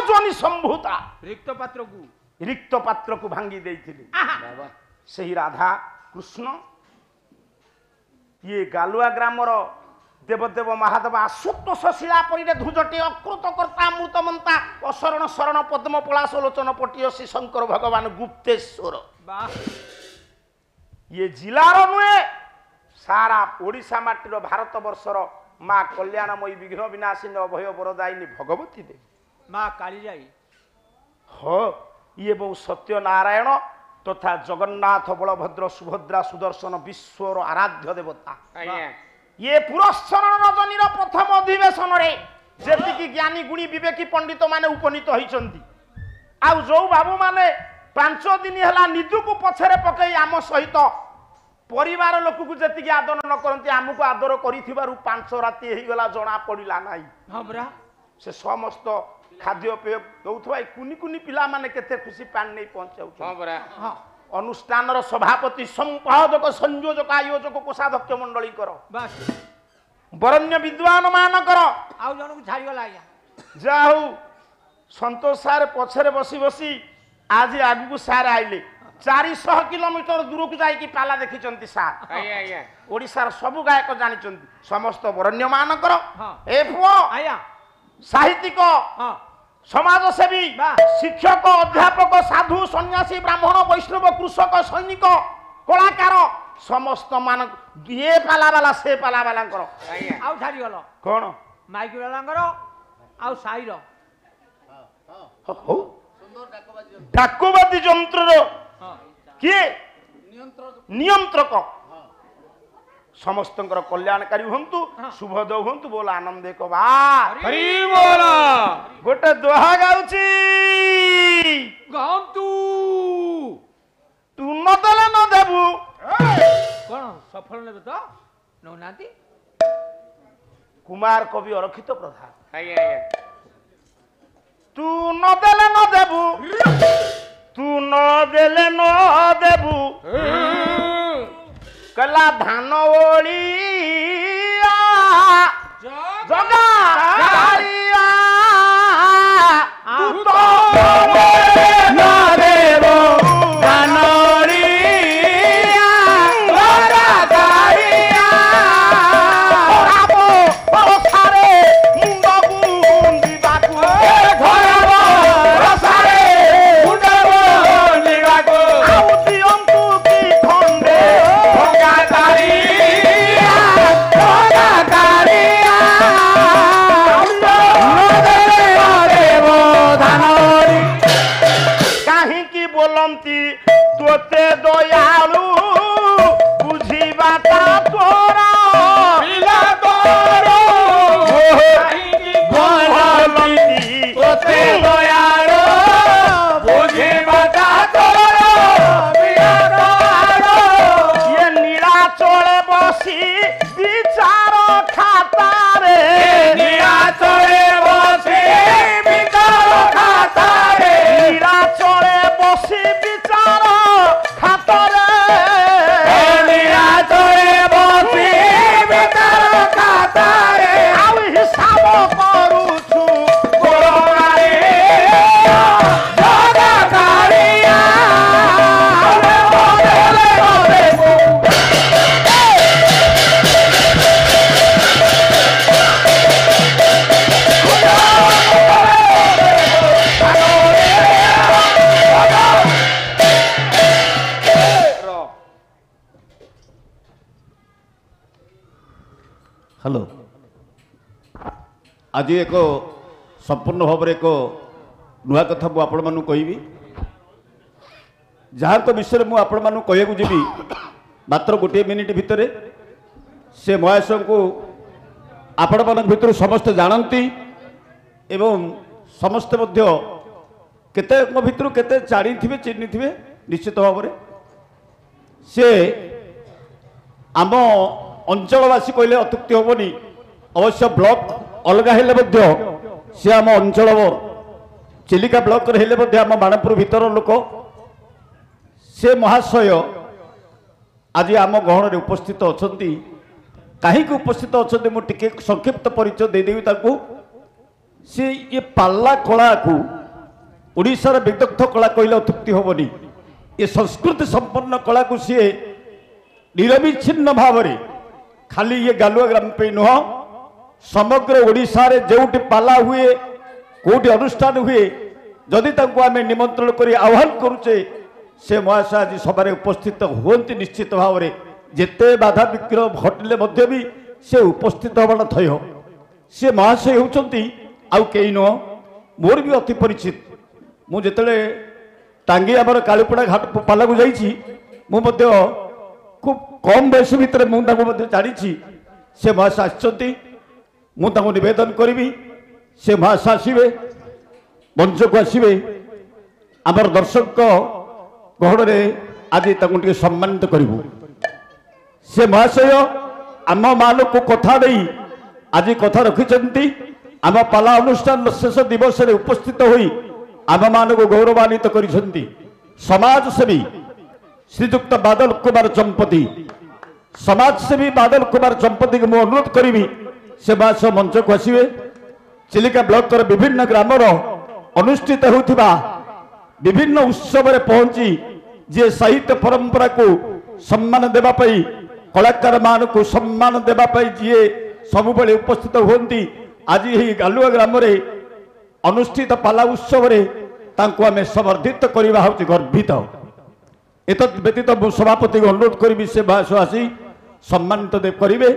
जोनि संभूता रिक्त पात्र को भांगी देइथिले सही राधा कृष्ण ये गालुआ ग्रामर देवदेव महादेव आशुतोष शिला परि ध्वजटे अकृत कर्ता मृतमंता अशरण शरण पद्म पलाश लोचन पटियसी शंकर भगवान गुप्तेश्वर ये जिलार नुहे सारा ओडिशा माटीर भारत वर्षर माँ कल्याणमयी विघ्न विनाशिनी अभय वरदायिनी भगवती देवी माँ कालीजाई हो ये बहु सत्यनारायण तथा जगन्नाथ बलभद्र सुभद्रा सुदर्शन विश्वर आराध्य देवता ये पुरस्चरण रजनी प्रथम अधिवेशन जी ज्ञानी गुणी विवेकी पंडित माने उपनीत होइचंती आउ जो बाबू माने 5 दिन है निजु को पछरे पकई आम सहित परिवार लोक को जी आदर न करती आमको आदर कर 5 राति हो गला जना पड़ा ना से समस्त खाद्य पेय दौथवा कुनी कुनी पिला माने केते खुशी पान नहीं पहुंचाउ अनुष्ठान सभापति संपादक संयोजक आयोजक कोषाध्यक्ष मंडली कर बरण्य विद्वान मान कर आउ जन को छाड़ी गला जाऊ संतोष सार पछरे बसी बसी आज आगु सार आइले 400 किलोमीटर दूर को जाई पाला देखिचंती सार ओडिसार सब गायक जानी समस्त बरण्य मान कर ए पुओ साहित्यिक समाजसेवी शिक्षक अध्यापक साधु सन्यासी ब्राह्मण वैष्णव कृषक सैनिक कलाकार समस्त मान ये पाला वाला से पाला वाला आउ छाड़ी गल कौन माइक वाला आउ साईर डाकबादी यंत्र किए नियंत्रक समस्त कल्याणकारी हूँ शुभद हूँ बोल आनंद एक गोटे दोहा गाउची तू न देले न देबू कौन सफल ने तो नौना कुमार कवि अरक्षित प्रधान तू न देले न देबू तू न देले न देबू कला धान ओलिया जगा कालिया तू तो न देबो धान ओलिया जगा कालिया आबो बरसारे मुंड गुंडी बाकू घरबो बरसारे मुंड गुंडी बाकू आउ दियंतु की खंडे कहीं बोलती तोते दयालु बुझीबाटा तोरा बोलती तोते दयालु बुझीबाटा तोरा ये नीला चोले बसी विचार खाता रे नीला चोले बसी विचार खाता रे नीला चोले बसी विचार खाता रे नीला चोले बसी विचार खाता रे आउ हिसाब करूछु गोरारे जगा कालिया हेलो आज एक संपूर्ण भाव एक नुआ कथा मुझे आपण मानू कहबी जहाँ तो विषय मुझे आपण मानू कहू जी मात्र गोटे मिनिट भितर से महाशय को आपण मान भर समस्त जानती एवं समस्ते केते भितर केते जानी थे चिन्ह थे निश्चित भाव में से आम अंचलवासी कहले अत्युक्ति हेनी अवश्य ब्लॉक अलग हेले सी आम अंचल चिलिका ब्लॉक हेले आम बाणपुर भीतर लोक से महाशय आज आम गहन उपस्थित अच्छा कहीं उपस्थित अच्छा मुझे संक्षिप्त परिचय देदेवी सी ये पाल्ला कला को ओडिशार विदग्ध कला कहले अत्युक्ति हेनी ये संस्कृति संपन्न कला को सी निरविच्छिन्न भाव खाली ये गालुआ ग्राम पे नुह समग्र ओडिशा रे जोटी पाला हुए कोटी अनुष्ठान हुए जदि तांको आमे निमंत्रण करी आह्वान करुचे से महाशय आज सभारे उपस्थित हुअन्ति निश्चित भाव में जेते बाधा विघ्न घटिले मध्य भी से उपस्थित होना थय से महाशय होउचंती आउ केही नुह मोर भी अति परिचित मु जेतले टांगी आमर कालीपड़ा घाट पाला को जाइछि मु मध्य खूब कम बयस भितर मु ताको मध्य जानिछि से महाशय आछंती मु ताको निवेदन करिवि से महाशय आसिबे मंच को आसिबे आमर दर्शक गहण रे आज ताको टिके सम्मानित करिवु से महाशय आम मान को कथा दे आज कथा रखिंट आम पाला अनुष्ठान शेष दिवस रे उपस्थित होई आम मान को गौरवान्वित करिसेंती समाजसेवी श्रीजुक्त बादल कुमार चंपती समाजसेवी बादल कुमार चंपती को मुझे अनुरोध करी से महाशय मंच को आसवे चिलिका ब्लॉक विभिन्न ग्रामर अनुष्ठित होता विभिन्न उत्सव पहुंची जे साहित्य परंपरा को सम्मान देवाई कलाकार मान को सम्मान देवाई जी सब बेले उपस्थित होती आज यही गालुआ ग्राम अनुष्ठित पाला उत्सव आम समर्थित करवा हूँ गर्वित एत व्यतीत सभापति को अनुरोध करी से महाशय आसी सम्मानित करेंगे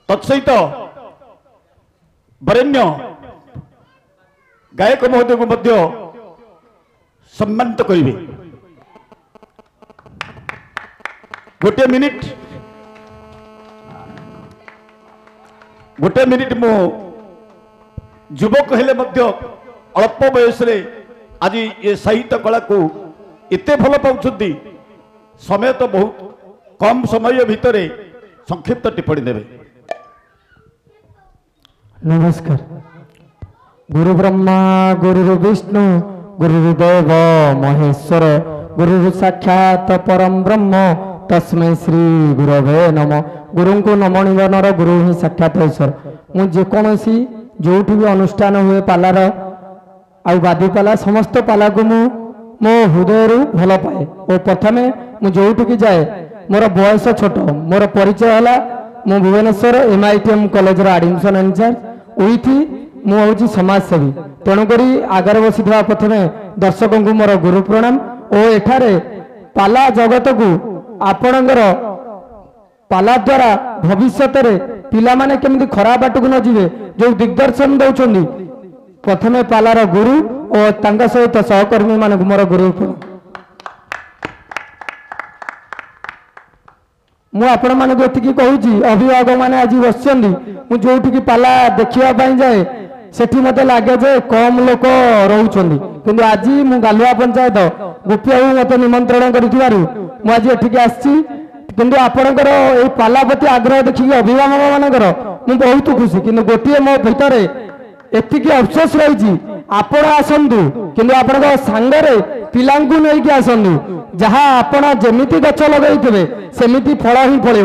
तत्सहित वरेण्य गायक महोदय को मध्य सम्मानित करेंगे गोटे मिनिट मु युवक हेले मध्य अल्प बयस आज ये साहित्य कला को एते भल पाउछंती समय तो बहुत कम समय भितर संक्षिप्त टिप्पणी देवे। नमस्कार। गुरु ब्रह्मा गुरु विष्णु गुरुदेव महेश्वर गुरु साक्षात परम ब्रह्म तस्मै श्री गुरवे नमः। गुरु को नमणीवनर गुरु ही साक्षात ईश्वर। मु जेकोसी जो भी अनुष्ठान हुए पालार आउ बादी पाला समस्त पाला को मो हृदय भल पाए और प्रथम मु जो जाए मोर बयस छोट मोर परिचय है मु Bhubaneswar MITM college admission in charge उठी मुझे समाजसेवी तेणुक आगे बसी प्रथम दर्शक को मोर गुरु प्रणाम और एठारे पाला जगत को आपणकर पाला द्वारा भविष्य पिला माने केमती खराब बाट को न जीवे जो दिग्दर्शन दौरान प्रथमे पालार गुरु और तांका सहित सहकर्मी मान मोर गुरु मु आपण मान कहूँ अभिभावक मैंने आज बस जो पाला देखा जाए सेठी मत लगे जे कम लोक रोचंदी किंतु आज मु गालुआ पंचायत गोपी बाबू मत निमंत्रण कर एठिक आसी किंतु आपणकर ये पाला प्रति आग्रह देखिए अभिभावक मानकर मु बहुत खुशी किंतु गोटे मो भितर एतिकी अफसोस रही आपण आसतु किंतु आपण सांगरे पिलांकु नहीं आसतु जहाँ आपण जमीती गछ लगे सेमिति फल ही फल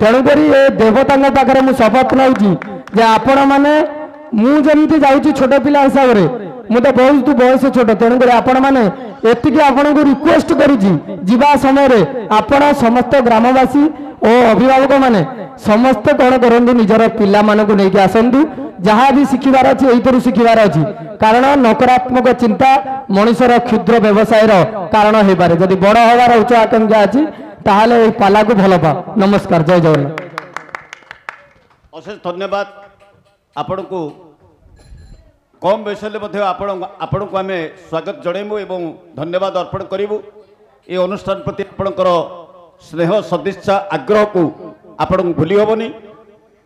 तेणुक ये देवता पाखे मुझे शपथ नौची आपण मैंने मुझे जाऊँगी छोट पिला हिसाब से मु तो बहुत बयस छोट तेणुक आपण मैंने एतिकी आपण को रिक्वेस्ट करा समय आपण समस्त ग्रामवासी और अभिभावक माने समस्त कौन करते निजर पिला मानक नहीं आसतु जहाँ भी शिखबार अच्छी यही शिखबार अच्छी कारण नकारात्मक चिंता मनुष्यर क्षुद्र व्यवसाय कारण हो पारे जदि बड़ हबार उच्च आकांक्षा अच्छी ताहले पाला को भल पा। नमस्कार जय जगन्नाथ। अशेष धन्यवाद आपण को कम बयस आपण को आम स्वागत जनइबू एवं धन्यवाद अर्पण करूँ ये अनुष्ठान प्रति आपणकर स्नेह सदिच्छा आग्रह को आपण भूली हेनी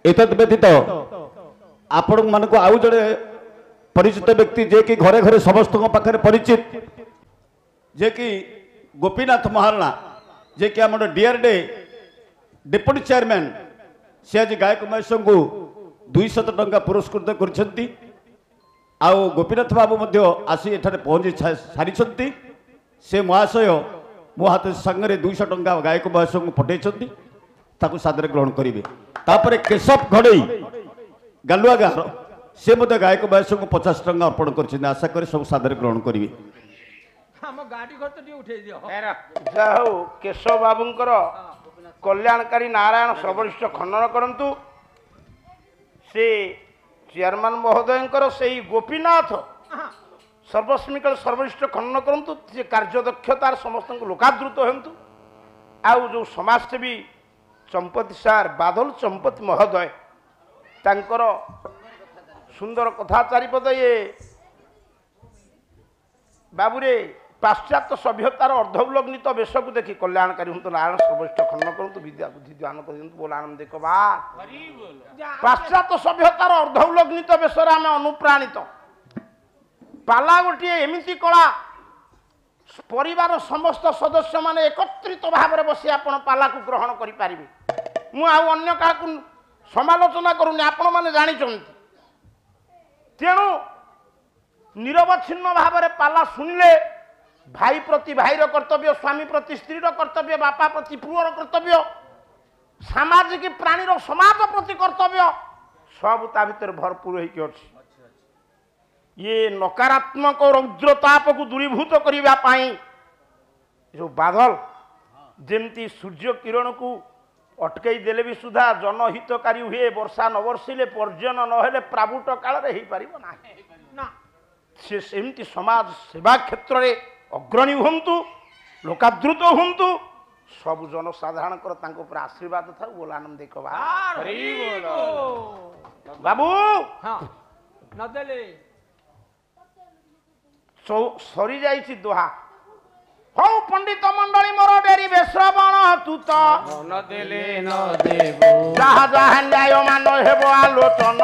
एत व्यतीत आपण मानक आउ जड़े परिचित व्यक्ति जे कि घरे घरे समस्त पाखे परिचित जे कि गोपीनाथ महाराणा जे कि आम डीआरडे डेप्यूटी चेयरमैन से आज गायक महेश को 200 टंका पुरस्कृत कर आउ गोपीनाथ बाबू आसी एठारे पहुंची सारी से महाशय मो हाथ सांगे 200 टंका गायक महेश को पठे सादर ग्रहण करेंगे। तापर केशव घड़ई गालुआ गाँव ସେ ମଧ୍ୟ ଗାୟକ ବୟସକୁ 50 ଟଙ୍କା ଅର୍ପଣ କରିଛନ୍ତି। ଆଶା କରି ସବୁ ସାଦରେ ଗ୍ରହଣ କରିବେ। ଆମ ଗାଡି ଖର୍ଚ୍ଚ ଟିକେ ଉଠେଇ ଦିଅ। ଯାହା ହଉ କେଶବ ବାବୁଙ୍କର କଲ୍ୟାଣକାରୀ ନାରାୟଣ ସର୍ବରିଷ୍ଠ ଖଣ୍ଡନ କରନ୍ତୁ। ସେ ଚେୟାରମ୍ୟାନ ମହୋଦୟଙ୍କର ସେଇ ଗୋପୀନାଥ ସର୍ବସ୍ମିକଳ ସର୍ବରିଷ୍ଠ ଖଣ୍ଡନ କରନ୍ତୁ। ସେ କାର୍ଯ୍ୟଦକ୍ଷତାର ସମସ୍ତଙ୍କୁ ଲୋକାଦୃତ ହୁଅନ୍ତୁ। ଆଉ ଯେଉଁ ସମାଜସେବୀ ଚମ୍ପତି ସାର୍ ବାଦଲ ଚମ୍ପତି ମହୋଦୟ ତାଙ୍କର ସୁନ୍ଦର କଥା ଚାରିପଦ ଇଏ ବାବୁରେ ପାଶ୍ଚାତ୍ୟ ସଭ୍ୟତାର ଅର୍ଦ୍ଧଉଲଗ୍ନିତ ବେଶକୁ ଦେଖି କଲ୍ୟାଣକାରୀ ହୁଅନ୍ତୁ ନାରାୟଣ ସର୍ବରିଷ୍ଠ ଖଣ୍ଡନ କରନ୍ତୁ। ବିଦ୍ୟା ବୁଦ୍ଧି ଦାନ କରନ୍ତୁ। ବୋଲ ଆନନ୍ଦ ବା ପାଶ୍ଚାତ୍ୟ ସଭ୍ୟତାର ଅର୍ଦ୍ଧଉଲଗ୍ନିତ ବେଶରେ ଆମେ ଅନୁପ୍ରାଣିତ। ପାଲା ଗୋଟିଏ ଏମିତି କଳା ପରିବାର ସମସ୍ତ ସଦସ୍ୟମାନେ ଏକତ୍ରିତ ଭାବରେ ବସି ଆପଣ ପାଲାକୁ ଗ୍ରହଣ କରିପାରିବେ। ମୁଁ ଆଉ ଅନ୍ୟ କାହାକୁ ସମାଲୋଚନା କରୁନି, ଆପଣମାନେ ଜାଣିଛନ୍ତି। ତେଣୁ ନିରବଚ୍ଛିନ୍ନ ଭାବରେ ପାଲା ଶୁଣିଲେ ଭାଇ ପ୍ରତି ଭାଇର କର୍ତ୍ତବ୍ୟ, ସ୍ୱାମୀ ପ୍ରତି ସ୍ତ୍ରୀର କର୍ତ୍ତବ୍ୟ, ବାପା ପ୍ରତି ପୁଅର କର୍ତ୍ତବ୍ୟ, ସାମାଜିକ ପ୍ରାଣୀର ସମାଜ ପ୍ରତି କର୍ତ୍ତବ୍ୟ ସବୁ ତା ଭିତରେ ଭରପୁର ହେଇକି ଅଛି। ଇଏ ନକାରାତ୍ମକ ରୌଦ୍ରତାପକୁ ଦୂରୀଭୂତ କରିବା ପାଇଁ ଯେଉଁ ବାଦଲ ଯେମିତି ସୂର୍ଯ୍ୟ କିରଣକୁ ଅଟକେଇ ଦେଲେ ବି ସୁଦ୍ଧା ଜନହିତକାରୀ ହୁଏ, ବର୍ଷା ନ ବର୍ଷିଲେ ପର୍ଜନ ନହେଲେ ପ୍ରାବୁଟ କାଳରେ ହେଇପାରିବ ନାହିଁ। ସେ ସେମିତି ସମାଜ ସେବା କ୍ଷେତ୍ରରେ ଅଗ୍ରଣୀ ହୁଅନ୍ତୁ, ଲୋକାଦୃତ ହୁଅନ୍ତୁ। ସବୁ ଜନସାଧାରଣଙ୍କର ତାଙ୍କ ଉପରେ ଆଶୀର୍ବାଦ ଥାଉ। ବୋଲ ଆନନ୍ଦ ବାବୁ ନଦେଲେ ସରିଯାଇଛି ଦୋହା। ହଉ ପଣ୍ଡିତ ମଣ୍ଡଳୀ ମୋର ଡେରି ବେଶ୍ରବଣ ତୁତ ନଦେଲେ ନ ଦେବ ଯାହା ଯାହା ନ୍ୟାୟ ମାନ ହେବ ଆଲୋଚନ।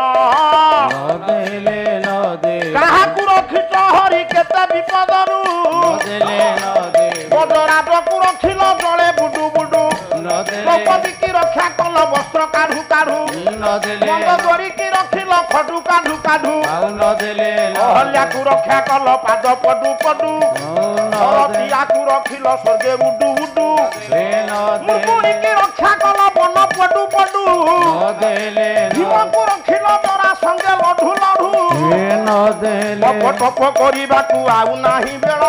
ନଦେଲେ ନ ଦେବ କାହାକୁ ରଖିଛ ହରି କେତେ ବିପଦରୁ। ନଦେଲେ ନ ଦେବ ବଡ଼ରାଜକୁ ରଖିଲ ଜଳେ ବୁଡୁ ବୁଡୁ। ଦ୍ରୌପଦୀକି ରକ୍ଷା କଲ ବସ୍ତ୍ର କାଢୁ କାଢୁ। ନଦେଲେ ବନ୍ଦ କରିକି ରଖିଲ ଖଡୁ କାଢୁ କାଢୁ। ଆଉ ନଦେଲେ ଅହଲ୍ୟାକୁ ରକ୍ଷା କଲ ପାଦ ପଡୁ ପଡୁ। ସରତିଆକୁ ରଖିଲ ସ୍ୱର୍ଗେ ଉଡୁ ଉଡୁ। ମୁକୁଣିକି ରକ୍ଷା କଲ ବନ ପଡୁ ପଡୁ। ଭୀମକୁ ରଖିଲ ତରା ସଙ୍ଗେ ଲଢୁ ଲଢୁ। ଟପ ଟପ କରିବାକୁ ଆଉ ନାହିଁ ବେଳ।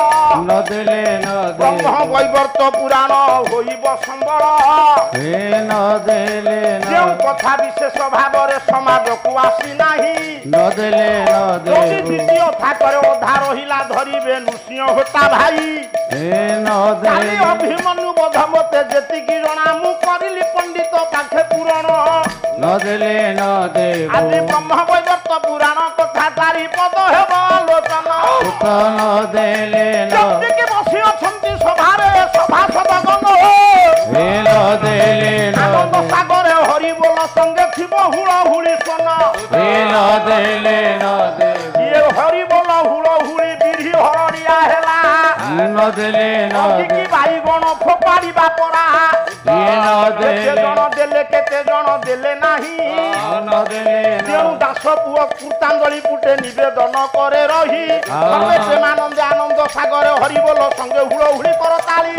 ବ୍ରହ୍ମ ବୈବର୍ତ୍ତ ପୁରାଣ ହୋଇବ ସମ୍ବଳ। ଯେଉଁ କଥା ବିଶେଷ ଭାବରେ ସମାଜକୁ ଆସି ନାହିଁ। ଯଦି ଦ୍ୱିତୀୟ ଥାକରେ ଅଧା ରହିଲା ଧରିବେ ନୃସିଂହ ହୋତା ଭାଇ। କାଲି ଅଭିମନ୍ୟୁ ବୋଧ ମତେ ଯେତିକି ଜଣା ମୁଁ କରିଲି ପଣ୍ଡିତ ପାଖେ ପୁରଣ। ଆଜି ବ୍ରହ୍ମ ବୈବର୍ତ୍ତ ପୁରାଣ କଥା ଚାରିପଦ ହେବ ଆଲୋଚନା। ଯେତିକି ବସି ଅଛନ୍ତି ସଭାରେ ସଭାସଦଗଣ। ଆନନ୍ଦ ସାଗରେ ହରିବୋଲ ସଙ୍ଗେ ଥିବ ହୁଳ ହୁଳି ସ୍ୱନ। ଇଏ ହରିବୋଲ ହୁଳ ହୁଳି ବିରି ହରଡ଼ିଆ ହେଲା। ବାଇଗଣ ଫୋପାଡ଼ିବା ପରା। କେତେ ଜଣ ଦେଲେ କେତେ ଜଣ ଦେଲେ ନାହିଁ। ତେଣୁ ଦାସ ପୁଅ କୃତାଞ୍ଜଳି ପୁଟେ ନିବେଦନ କରେ ରହି। ପ୍ରେମାନନ୍ଦେ ଆନନ୍ଦ ସାଗରେ ହରିବୋଲ ସଙ୍ଗେ ହୁଳ ହୁଳି କର ତାଳି।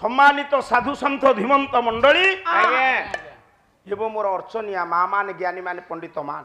সম্মানিত সাধু সন্থ ধীমন্ত মন্ডলী এবং মোর অর্চনিয়া মা মানে জ্ঞানী মানে পণ্ডিত মান